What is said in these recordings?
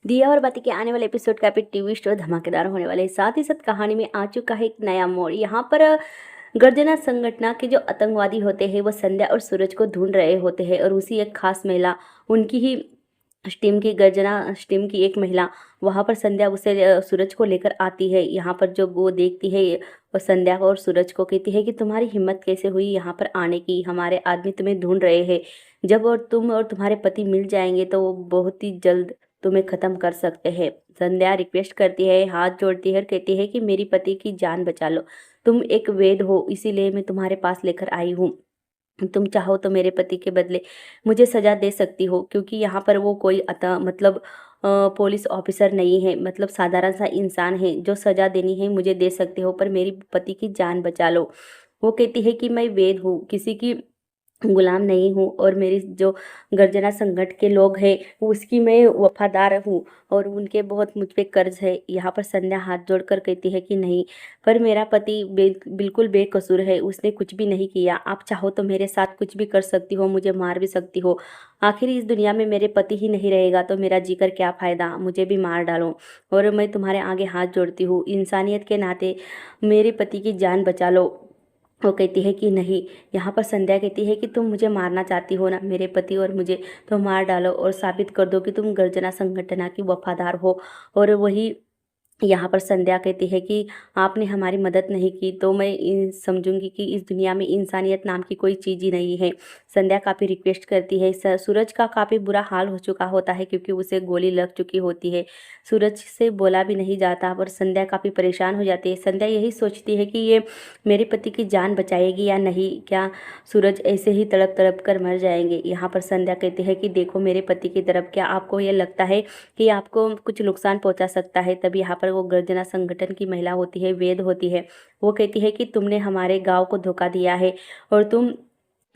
दिया और बाती के आने वाले एपिसोड का भी टीवी शो धमाकेदार होने वाले हैं। साथ ही साथ कहानी में आ चुका है एक नया मोड़। यहाँ पर गर्जना संगठन के जो आतंकवादी होते हैं वो संध्या और सूरज को ढूंढ रहे होते हैं और उसी एक खास महिला उनकी ही टीम की गर्जना टीम की एक महिला वहाँ पर संध्या उसे सूरज को लेकर आती है। यहाँ पर जो वो देखती है और संध्या को और सूरज को कहती है कि तुम्हारी हिम्मत कैसे हुई यहाँ पर आने की, हमारे आदमी तुम्हें ढूंढ रहे हैं। जब और तुम और तुम्हारे पति मिल जाएंगे तो वो बहुत ही जल्द तुम्हें ख़त्म कर सकते हैं। संध्या रिक्वेस्ट करती है, हाथ जोड़ती है और कहती है कि मेरी पति की जान बचा लो। तुम एक वैद हो, इसीलिए मैं तुम्हारे पास लेकर आई हूँ। तुम चाहो तो मेरे पति के बदले मुझे सज़ा दे सकती हो, क्योंकि यहाँ पर वो कोई मतलब पुलिस ऑफिसर नहीं है, मतलब साधारण सा इंसान है। जो सज़ा देनी है मुझे दे सकते हो, पर मेरी पति की जान बचा लो। वो कहती है कि मैं वैद हूँ, किसी की गुलाम नहीं हूँ और मेरी जो गर्जना संगठन के लोग हैं उसकी मैं वफादार हूँ और उनके बहुत मुझ पे कर्ज है। यहाँ पर संध्या हाथ जोड़कर कहती है कि नहीं, पर मेरा पति बिल्कुल बेकसूर है, उसने कुछ भी नहीं किया। आप चाहो तो मेरे साथ कुछ भी कर सकती हो, मुझे मार भी सकती हो। आखिर इस दुनिया में मेरे पति ही नहीं रहेगा तो मेरा जीकर क्या फ़ायदा, मुझे भी मार डालो। और मैं तुम्हारे आगे हाथ जोड़ती हूँ, इंसानियत के नाते मेरे पति की जान बचा लो। वो कहती है कि नहीं। यहाँ पर संध्या कहती है कि तुम मुझे मारना चाहती हो ना, मेरे पति और मुझे, तो मार डालो और साबित कर दो कि तुम गर्जना संगठन की वफादार हो। और वही यहाँ पर संध्या कहती है कि आपने हमारी मदद नहीं की तो मैं समझूंगी कि इस दुनिया में इंसानियत नाम की कोई चीज़ ही नहीं है। संध्या काफ़ी रिक्वेस्ट करती है। सूरज का काफ़ी बुरा हाल हो चुका होता है क्योंकि उसे गोली लग चुकी होती है। सूरज से बोला भी नहीं जाता और संध्या काफ़ी परेशान हो जाती है। संध्या यही सोचती है कि ये मेरे पति की जान बचाएगी या नहीं, क्या सूरज ऐसे ही तड़प तड़प कर मर जाएंगे। यहाँ पर संध्या कहती है कि देखो मेरे पति की तरफ, क्या आपको ये लगता है कि आपको कुछ नुकसान पहुंचा सकता है। तभी यहाँ पर वो गर्जना संगठन की महिला होती है, वेद होती है। वो कहती है कि तुमने हमारे गांव को धोखा दिया है और तुम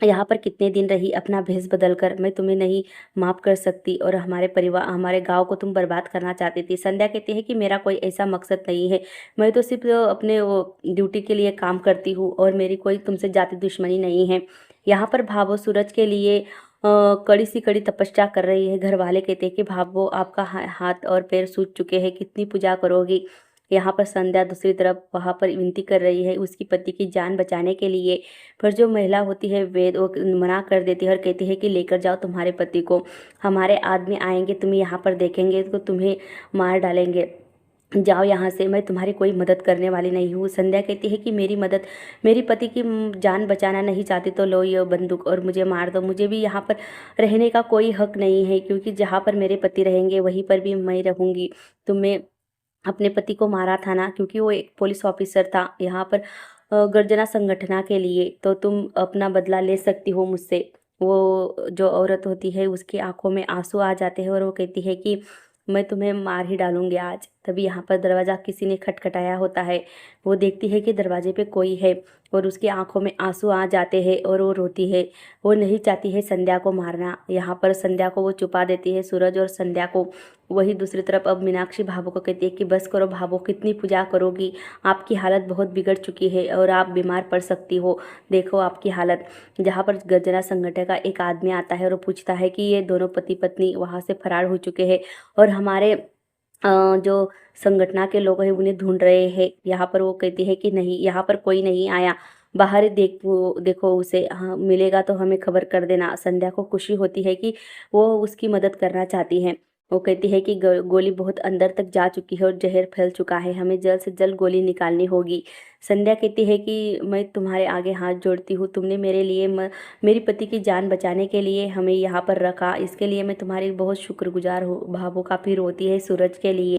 यहाँ पर कितने दिन रही अपना भेष बदल कर, मैं तुम्हें नहीं माफ़ कर सकती और हमारे परिवार हमारे गांव को तुम बर्बाद करना चाहती थी। संध्या कहती है कि मेरा कोई ऐसा मकसद नहीं है, मैं तो सिर्फ अपने वो ड्यूटी के लिए काम करती हूँ और मेरी कोई तुमसे जाति दुश्मनी नहीं है। यहाँ पर भावो सूरज के लिए कड़ी सी कड़ी तपस्या कर रही है। घर वाले कहते हैं कि भावो आपका हाथ और पैर सूज चुके हैं, कितनी पूजा करोगी। यहाँ पर संध्या दूसरी तरफ वहाँ पर विनती कर रही है उसकी पति की जान बचाने के लिए। पर जो महिला होती है वेद, वो मना कर देती है और कहती है कि लेकर जाओ तुम्हारे पति को, हमारे आदमी आएंगे, तुम्हें यहाँ पर देखेंगे तो तुम्हें मार डालेंगे। जाओ यहाँ से, मैं तुम्हारी कोई मदद करने वाली नहीं हूँ। संध्या कहती है कि मेरी मदद, मेरी पति की जान बचाना नहीं चाहती तो लो ये बंदूक और मुझे मार दो। मुझे भी यहाँ पर रहने का कोई हक नहीं है, क्योंकि जहाँ पर मेरे पति रहेंगे वहीं पर भी मैं रहूँगी। तुम्हें अपने पति को मारा था ना, क्योंकि वो एक पुलिस ऑफिसर था यहाँ पर गर्जना संगठन के लिए, तो तुम अपना बदला ले सकती हो मुझसे। वो जो औरत होती है उसकी आंखों में आंसू आ जाते हैं और वो कहती है कि मैं तुम्हें मार ही डालूंगी आज। तभी यहाँ पर दरवाज़ा किसी ने खटखटाया होता है। वो देखती है कि दरवाजे पे कोई है और उसकी आंखों में आंसू आ जाते हैं और वो रोती है। वो नहीं चाहती है संध्या को मारना। यहाँ पर संध्या को वो छुपा देती है, सूरज और संध्या को। वही दूसरी तरफ अब मीनाक्षी भाभो को कहती है कि बस करो भाभो, कितनी पूजा करोगी, आपकी हालत बहुत बिगड़ चुकी है और आप बीमार पड़ सकती हो, देखो आपकी हालत। जहाँ पर गर्जना संगठन का एक आदमी आता है और वो पूछता है कि ये दोनों पति पत्नी वहाँ से फरार हो चुके हैं और हमारे जो संगठन के लोग हैं उन्हें ढूंढ रहे हैं। यहाँ पर वो कहती है कि नहीं, यहाँ पर कोई नहीं आया, बाहर देखो उसे, हाँ मिलेगा तो हमें खबर कर देना। संध्या को खुशी होती है कि वो उसकी मदद करना चाहती है। वो कहती है कि गोली बहुत अंदर तक जा चुकी है और जहर फैल चुका है, हमें जल्द से जल्द गोली निकालनी होगी। संध्या कहती है कि मैं तुम्हारे आगे हाथ जोड़ती हूँ, तुमने मेरे लिए मेरी पति की जान बचाने के लिए हमें यहाँ पर रखा, इसके लिए मैं तुम्हारी बहुत शुक्रगुजार हूँ। भावो काफ़ी रोती है सूरज के लिए।